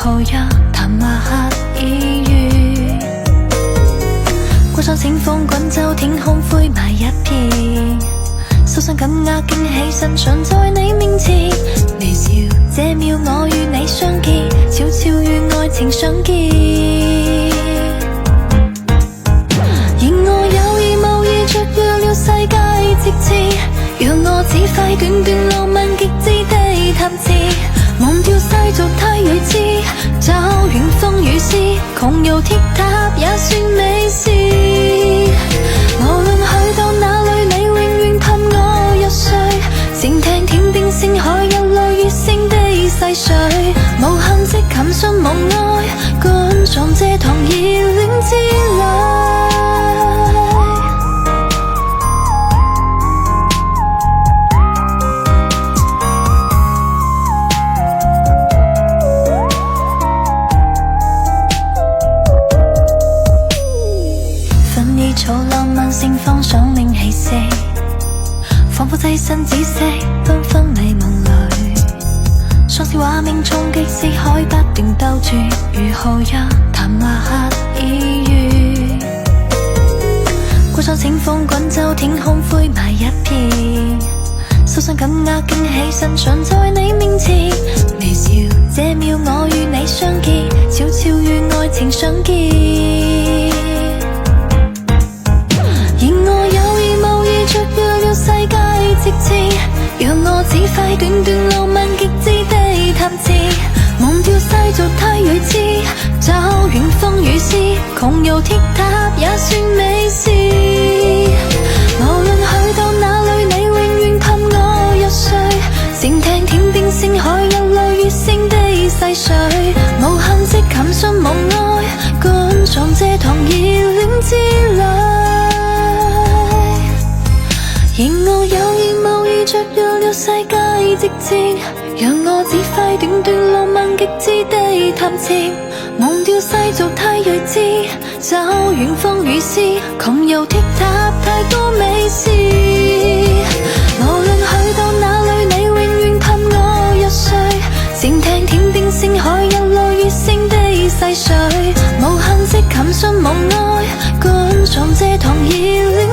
豪約談話客已遇，過咗清風滾走，天空灰霾一片，受傷感壓驚喜身常在你面前，微笑這秒我與你相見，悄悄與愛情相見。然我有意無意雀躍了世界直前，讓我指揮段段浪漫極致地談詞，忘掉世俗太睿智，找遠方與詩，窮遊鐵塔也算美事。無論去到哪裏，你永遠盼我入睡，靜聽天邊星海日落月升的細水，無限的琴訊無愛，冠狀這堂熱戀之旅。草浪漫盛放，爽領氣息，彷彿棲身紫色繽紛美夢裏，喪屍畫面衝擊色海不斷兜轉，如豪約談話客已遇，過咗清風滾走，天空灰霾一片，受傷感壓驚喜身常在你面前，微笑這秒我與你相見，悄悄與愛情相見。世界直前，讓我指揮段段浪漫極致地談詞，忘掉世俗太睿智，找遠方與詩，窮遊鐵塔也算美事。無論去到哪裏，你永遠盼我入睡，靜聽天邊星海日落月升的細水，無限的琴訊無愛，冠狀這堂熱戀之旅。然我有意無意雀躍了世界直前，讓我指揮段段浪漫極致地談詞，忘掉世俗太睿智，找遠方與詩，窮遊鐵塔太多美事。無論去到哪裏，你永遠盼我入睡，靜聽天邊星海日落月升的細水，無限的琴訊無愛，冠狀這堂熱戀。